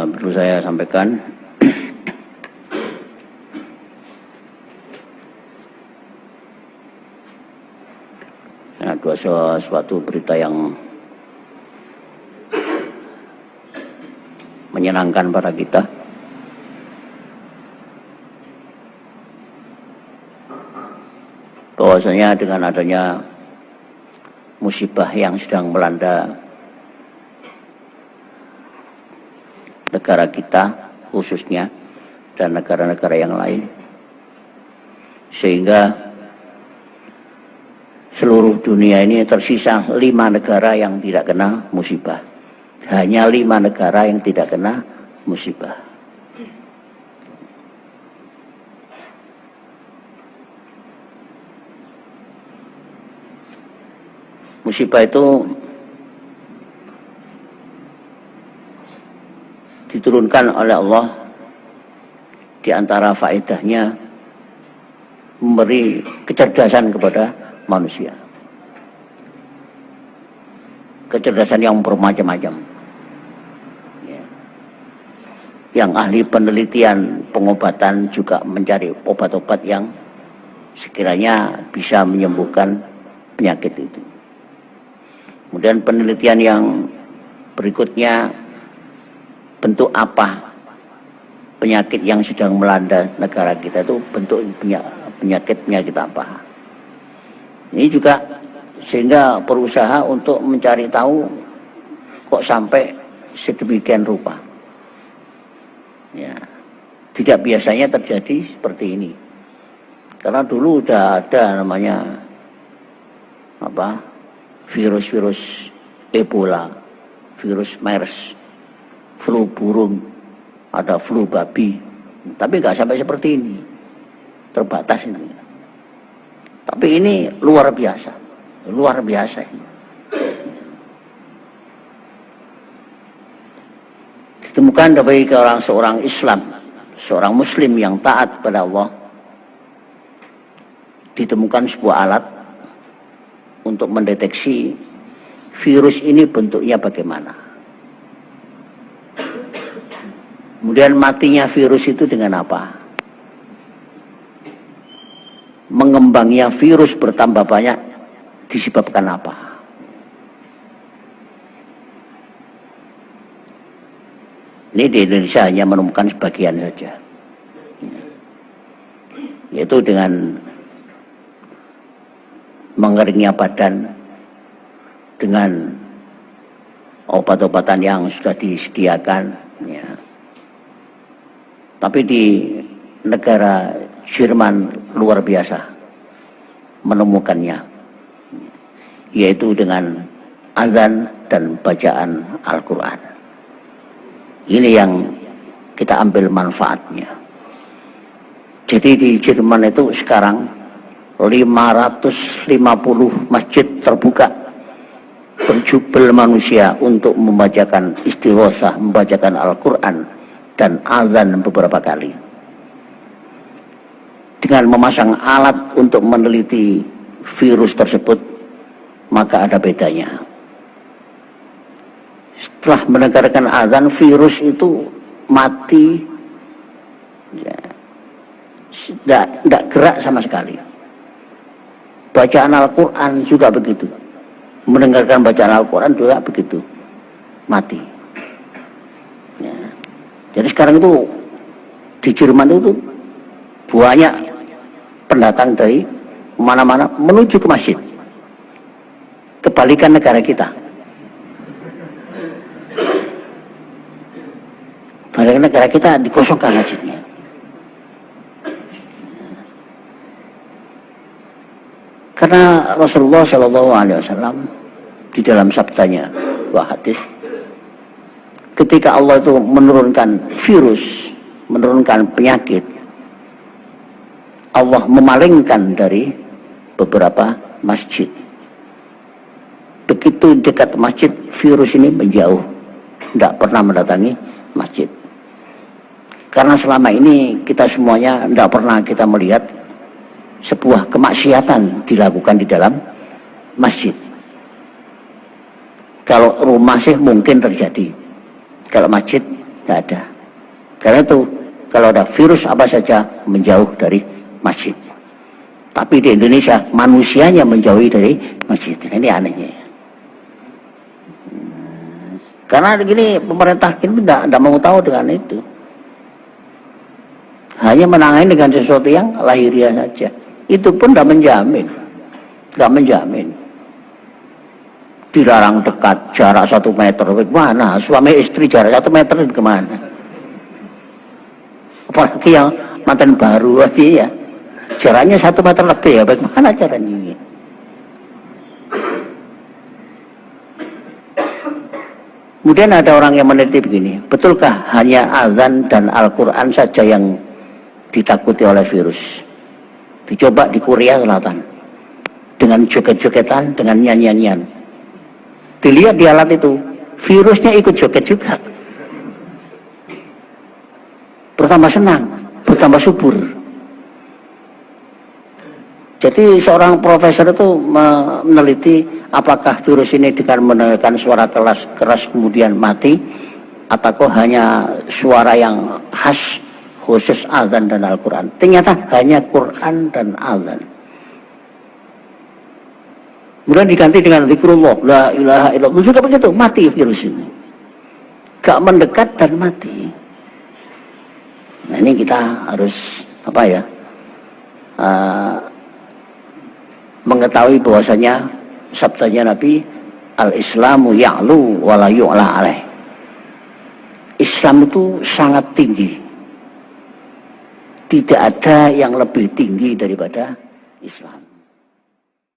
perlu saya sampaikan ada suatu berita yang menyenangkan pada kita. Bahwasanya dengan adanya musibah yang sedang melanda negara kita khususnya dan negara-negara yang lain, sehingga seluruh dunia ini tersisa 5 negara yang tidak kena musibah. Hanya 5 negara yang tidak kena musibah. Musibah itu diturunkan oleh Allah, di antara faedahnya memberi kecerdasan kepada manusia. Kecerdasan yang bermacam-macam. Yang ahli penelitian pengobatan juga mencari obat-obat yang sekiranya bisa menyembuhkan penyakit itu. Kemudian penelitian yang berikutnya, bentuk apa penyakit yang sedang melanda negara kita itu, bentuk penyakit apa. Ini juga sehingga berusaha untuk mencari tahu kok sampai sedemikian rupa. Ya, tidak biasanya terjadi seperti ini. Karena dulu udah ada namanya virus-virus Ebola, virus MERS, flu burung, ada flu babi, tapi nggak sampai seperti ini, terbatas ini. Tapi ini luar biasa ini. Ditemukan dari seorang Islam, seorang Muslim yang taat pada Allah, ditemukan sebuah alat untuk mendeteksi virus ini bentuknya bagaimana. Kemudian matinya virus itu dengan apa? Mengembangnya virus bertambah banyak disebabkan apa? Ini di Indonesia hanya menemukan sebagian saja, yaitu dengan mengeringnya badan dengan obat-obatan yang sudah disediakan, ya. Tapi di negara Jerman luar biasa menemukannya, yaitu dengan azan dan bacaan Al-Quran. Ini yang kita ambil manfaatnya. Jadi di Jerman itu sekarang 550 masjid terbuka berjubel manusia untuk membacakan istighosah, membacakan Al-Quran dan azan beberapa kali. Dengan memasang alat untuk meneliti virus tersebut, maka ada bedanya. Setelah mendengarkan azan, virus itu mati, ya, tidak gerak sama sekali. Bacaan Al-Quran juga begitu. Mendengarkan bacaan Al-Quran juga begitu. Mati. Ya. Jadi sekarang itu di Jerman itu banyak pendatang dari mana-mana menuju ke masjid. Kebalikan negara kita. Kebalikan negara kita dikosongkan masjidnya. Karena Rasulullah SAW di dalam sabdanya, dua hadis, ketika Allah itu menurunkan virus, menurunkan penyakit, Allah memalingkan dari beberapa masjid. Begitu dekat masjid, virus ini menjauh, tidak pernah mendatangi masjid. Karena selama ini kita semuanya tidak pernah kita melihat sebuah kemaksiatan dilakukan di dalam masjid. Kalau rumah sih mungkin terjadi, kalau masjid Tidak ada. Karena itu kalau ada virus apa saja menjauh dari masjid. Tapi di Indonesia manusianya menjauhi dari masjid. Ini anehnya. Karena begini pemerintah ini tidak mau tahu dengan itu. Hanya menangani dengan sesuatu yang lahiriah saja. Itu pun tidak menjamin. Tidak menjamin. Dilarang dekat jarak 1 meter. Bagaimana? Suami istri jarak 1 meter itu kemana? Apalagi yang mantan baru aja ya. Jaraknya 1 meter lebih ya. Bagaimana caranya ini? Kemudian ada orang yang meneliti begini. Betulkah hanya azan dan Al-Quran saja yang ditakuti oleh virus? Dicoba di Korea Selatan. Dengan joget-jogetan, dengan nyanyian-nyanyian. Dilihat di alat itu, virusnya ikut joget juga. Bertambah senang, bertambah subur. Jadi seorang profesor itu meneliti apakah virus ini dengan mendengarkan suara keras kemudian mati, atau hanya suara yang khas khusus azan dan Al-Quran. Ternyata hanya Quran dan azan. Kemudian diganti dengan zikrullah, la ilaha illallah. Juga begitu, mati virus ini. Gak mendekat dan mati. Nah ini kita harus apa ya? Mengetahui bahwasanya sabdanya Nabi, al-Islamu ya'lu wa la yu'la alaih. Islam itu sangat tinggi. Tidak ada yang lebih tinggi daripada Islam.